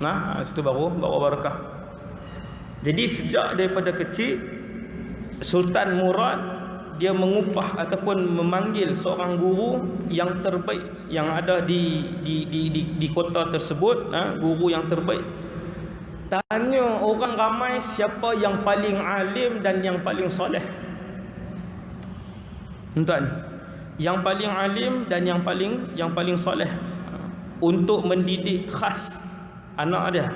Nah, situ baru barakah. Jadi sejak daripada kecil Sultan Murad dia mengupah ataupun memanggil seorang guru yang terbaik yang ada di kota tersebut, guru yang terbaik. Tanya orang ramai siapa yang paling alim dan yang paling soleh. Tuan, yang paling alim dan yang paling soleh untuk mendidik khas anak dia.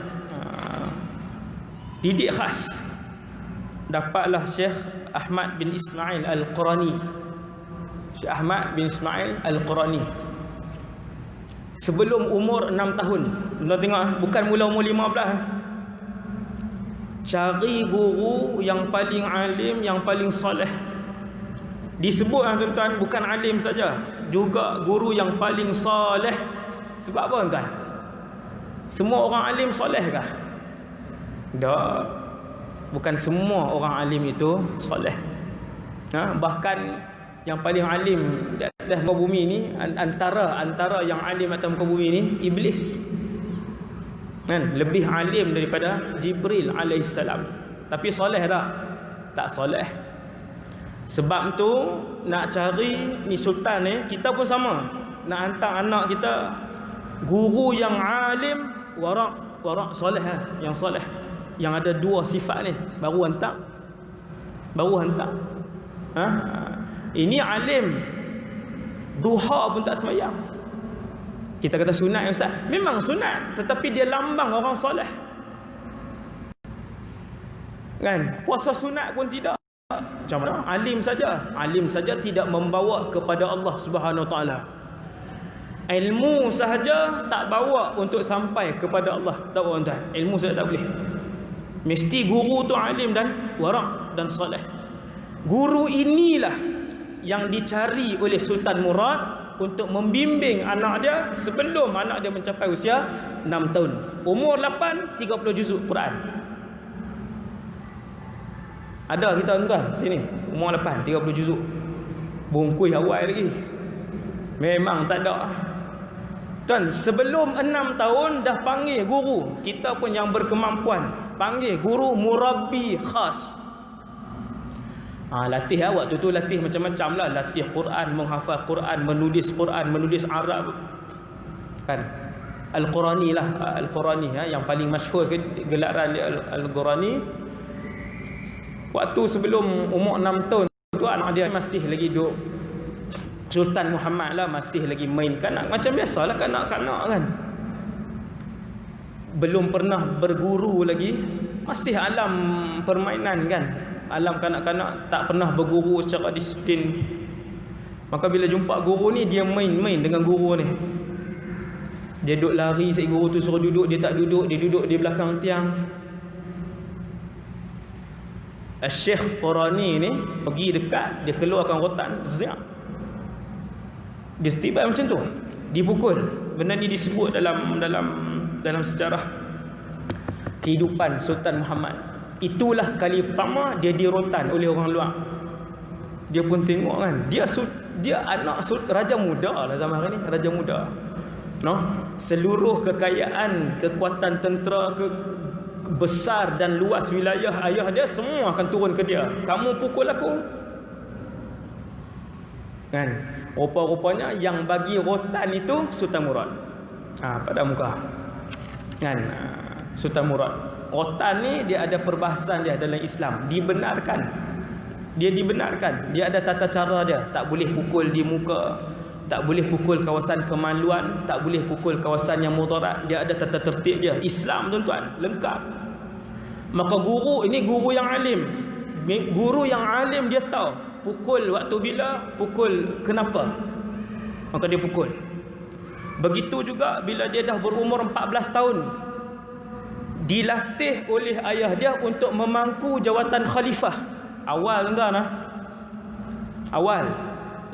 Didik khas. Dapatlah Syekh Ahmad bin Ismail Al-Qurani. Syekh Ahmad bin Ismail Al-Qurani. Sebelum umur 6 tahun. Tuan tengok, bukan mula umur 15. Cari guru yang paling alim, yang paling soleh. Disebut tuan-tuan, bukan alim saja, juga guru yang paling soleh. Sebab apa tuan? Semua orang alim soleh kah? Tak. Bukan semua orang alim itu soleh. Bahkan yang paling alim di atas muka bumi ni, antara yang alim atas muka bumi ni, iblis. Lebih alim daripada Jibril alaihissalam. Tapi soleh tak? Tak soleh. Sebab tu nak cari ni sultan ni, kita pun sama. Nak hantar anak kita guru yang alim, warak soleh, yang soleh, yang ada dua sifat ni, baru hantar. Ini alim duha pun tak sembahyang. Kita kata sunat ya ustaz, memang sunat, tetapi dia lambang orang soleh kan. Puasa sunat pun tidak. Macam mana? Alim saja tidak membawa kepada Allah Subhanahu Wa Taala. Ilmu sahaja tak bawa untuk sampai kepada Allah. Tak boleh tuan. Ilmu saja tak boleh. Mesti guru tu alim dan warak dan soleh. Guru inilah yang dicari oleh Sultan Murad untuk membimbing anak dia sebelum anak dia mencapai usia 6 tahun. Umur 8, 30 juzuk Quran. Ada kita tuan sini, umur 8, 30 juzuk. Bungkus awal lagi. Memang tak ada. Tuan, sebelum 6 tahun dah panggil guru. Kita pun yang berkemampuan panggil guru murabbi khas. Latih waktu tu latih macam-macam lah. Latih Quran, menghafal Quran, menulis Arab kan. Al-Qurani lah, Al-Qurani yang paling masyhur gelaran dia Al-Qurani. Waktu sebelum umur 6 tahun tu anak dia masih lagi duduk. Sultan Muhammad lah masih lagi main kanak. Macam biasalah kanak-kanak kan. Belum pernah berguru lagi. Masih alam permainan kan. Alam kanak-kanak, tak pernah berguru secara disiplin. Maka bila jumpa guru ni, dia main-main dengan guru ni. Dia duduk lari, si guru tu suruh duduk, dia tak duduk. Dia duduk di belakang tiang. Syekh Qurani ni pergi dekat, dia keluarkan rotan, ziak. Dia tiba macam tu, dipukul. Benda ni disebut dalam sejarah kehidupan Sultan Muhammad. Itulah kali pertama dia dirotan oleh orang luar. Dia pun tengok kan, dia anak raja muda lah zaman ni, raja muda. Seluruh kekayaan, kekuatan tentera, besar dan luas wilayah ayah dia semua akan turun ke dia. Kamu pukul aku kan. Rupa-rupanya yang bagi rotan itu Sultan Murad pada muka kan. Sultan Murad, rotan ni dia ada perbahasan dia dalam Islam, dibenarkan. Dia ada tata cara dia. Tak boleh pukul di muka, tak boleh pukul kawasan kemaluan, tak boleh pukul kawasan yang mudarat. Dia ada tata tertib dia. Islam tuan-tuan, lengkap. Maka guru ini guru yang alim. Guru yang alim dia tahu pukul waktu bila, pukul kenapa. Maka dia pukul. Begitu juga bila dia dah berumur 14 tahun. Dilatih oleh ayah dia untuk memangku jawatan khalifah. Awal tuan-tuan awal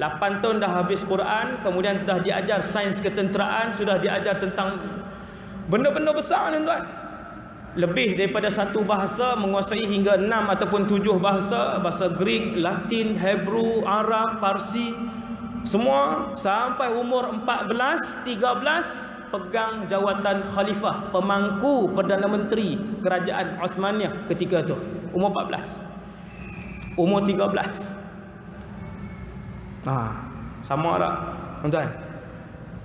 8 tahun dah habis Quran, kemudian dah diajar sains ketenteraan, sudah diajar tentang benda-benda besar ni tuan. Lebih daripada satu bahasa, menguasai hingga 6 ataupun 7 bahasa. Bahasa Greek, Latin, Hebrew, Arab, Parsi, semua. Sampai umur 14, 13 pegang jawatan khalifah, pemangku Perdana Menteri Kerajaan Osmaniyah ketika tu. Umur 14. Umur 13. Sama tak tuan-tuan?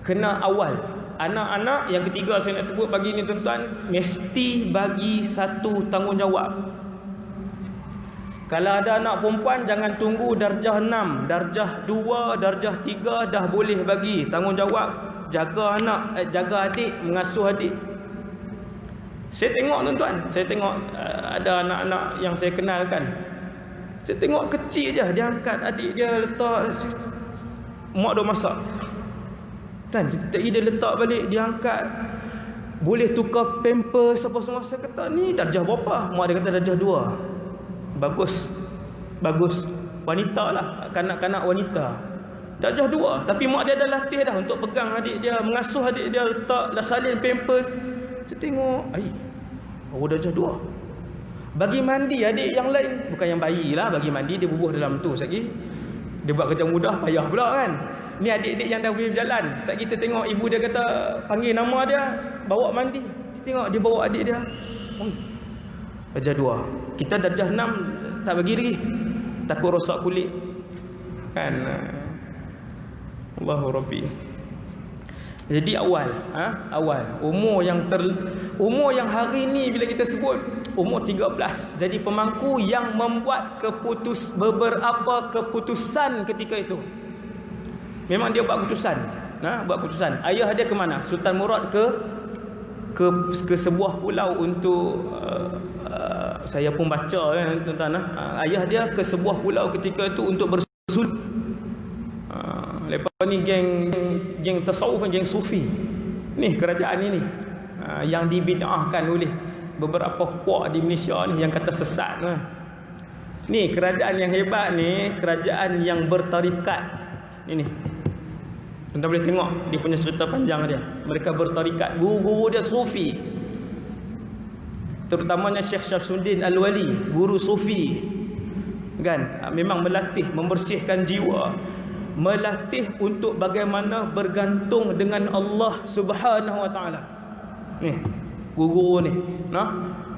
Kena awal. Anak-anak yang ketiga saya nak sebut pagi ni tuan-tuan, mesti bagi satu tanggungjawab. Kalau ada anak perempuan, jangan tunggu darjah 6, darjah 2, darjah 3 dah boleh bagi tanggungjawab jaga anak, jaga adik, mengasuh adik. Saya tengok tuan-tuan, saya tengok ada anak-anak yang saya kenalkan. Saya tengok kecil je, dia angkat adik dia letak, mak dah masak. Kan dia letak balik, dia angkat, boleh tukar pampers apa semua. Saya kata ni darjah berapa? Mak dia kata darjah 2. Bagus. Bagus. Wanita lah, kanak-kanak wanita. Darjah 2, tapi mak dia dah latih dah untuk pegang adik dia, mengasuh adik dia, letak dah salin pampers. Saya tengok, baru darjah 2. Bagi mandi adik yang lain, bukan yang bayi lah, bagi mandi dia bubuh dalam tu. Sekali dia buat kerja mudah, payah pula kan. Ni adik-adik yang dah boleh berjalan. Sekali kita tengok ibu dia kata panggil nama dia, bawa mandi. Kita tengok dia bawa adik dia. Darjah 2. Kita darjah 6 tak bagi lagi. Takut rosak kulit. Kan? Allahu Rabbi. Jadi awal, awal. Umur yang hari ni bila kita sebut umur 13, jadi pemangku yang membuat beberapa keputusan ketika itu. Memang dia buat keputusan. Buat keputusan. Ayah dia ke mana? Sultan Murad ke sebuah pulau untuk saya pun baca tuan-tuan. Ayah dia ke sebuah pulau ketika itu untuk bersul. Lepas ni geng tasawuf, geng sufi. Ni kerajaan ini yang dibid'ahkan oleh beberapa puak di Malaysia ni yang kata sesat. Ni kerajaan yang hebat ni, kerajaan yang bertarikat. Ini tuan-tuan boleh tengok dia punya cerita panjang dia. Mereka bertarikat, guru-guru dia sufi. Terutamanya Syekh Syamsuddin Al-Wali, guru sufi. Kan? Memang melatih, membersihkan jiwa, melatih untuk bagaimana bergantung dengan Allah Subhanahu Wa Taala. Ni guru ni.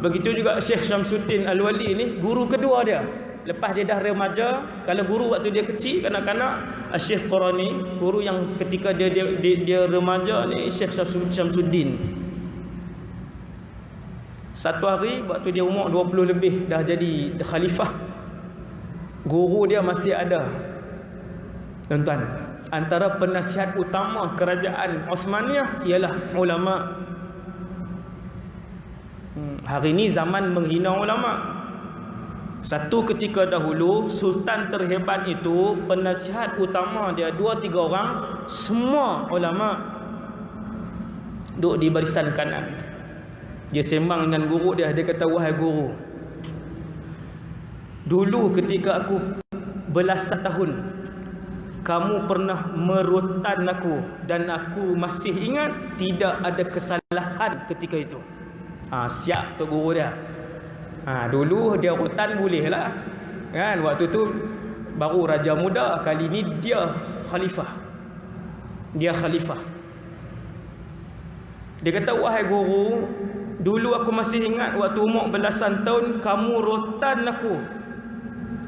Begitu juga Syekh Syamsuddin Al-Wali ni, guru kedua dia. Lepas dia dah remaja, kalau guru waktu dia kecil, kanak-kanak, Syekh Qorani, guru yang ketika dia remaja ni, Syekh Syamsuddin. Satu hari waktu dia umur 20 lebih dah jadi khalifah, guru dia masih ada. Tuan-tuan, antara penasihat utama kerajaan Osmaniyah ialah ulama. Hari ini zaman menghina ulama. Satu ketika dahulu, sultan terhebat itu, penasihat utama dia 2-3 orang, semua ulama duduk di barisan kanan. Dia sembang dengan guru dia. Dia kata, wahai guru, dulu ketika aku belasan tahun, kamu pernah merotan aku, dan aku masih ingat tidak ada kesalahan ketika itu. Siap tu guru dia. Dulu dia rotan boleh lah kan, waktu tu baru raja muda, kali ni dia khalifah. Dia khalifah. Dia kata, wahai guru, dulu aku masih ingat waktu umur belasan tahun kamu rotan aku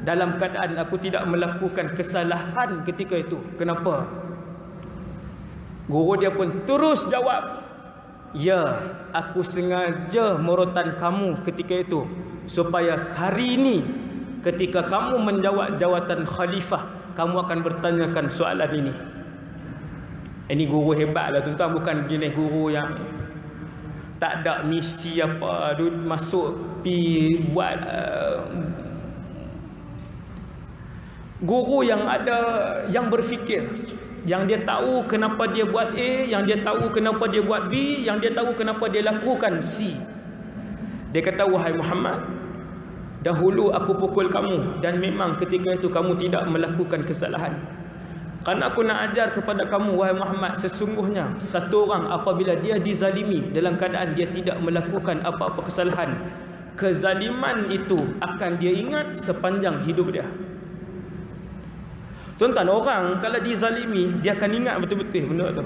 dalam keadaan aku tidak melakukan kesalahan ketika itu. Kenapa? Guru dia pun terus jawab, ya, aku sengaja merotan kamu ketika itu supaya hari ini ketika kamu menjawab jawatan khalifah, kamu akan bertanyakan soalan ini. Ini guru hebat lah tuan-tuan, bukan jenis guru yang tak ada misi apa, masuk pi buat guru yang ada, yang berfikir, yang dia tahu kenapa dia buat A, yang dia tahu kenapa dia buat B, yang dia tahu kenapa dia lakukan C. Dia kata, wahai Muhammad, dahulu aku pukul kamu dan memang ketika itu kamu tidak melakukan kesalahan. Kerana aku nak ajar kepada kamu, wahai Muhammad, sesungguhnya satu orang apabila dia dizalimi dalam keadaan dia tidak melakukan apa-apa kesalahan, kezaliman itu akan dia ingat sepanjang hidup dia. Tuan-tuan, orang kalau dizalimi, dia akan ingat betul-betul benda tu.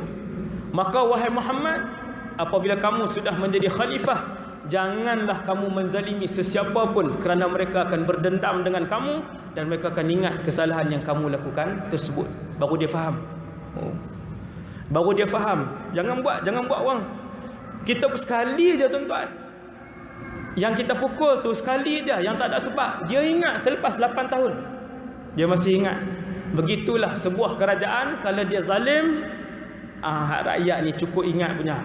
Maka wahai Muhammad, apabila kamu sudah menjadi khalifah, janganlah kamu menzalimi sesiapa pun, kerana mereka akan berdendam dengan kamu dan mereka akan ingat kesalahan yang kamu lakukan tersebut. Baru dia faham. Baru dia faham. Jangan buat orang. Kita sekali je tuan-tuan, yang kita pukul tu sekali je, yang tak ada sebab. Dia ingat selepas 8 tahun, dia masih ingat. Begitulah sebuah kerajaan, kalau dia zalim, rakyat ni cukup ingat punya.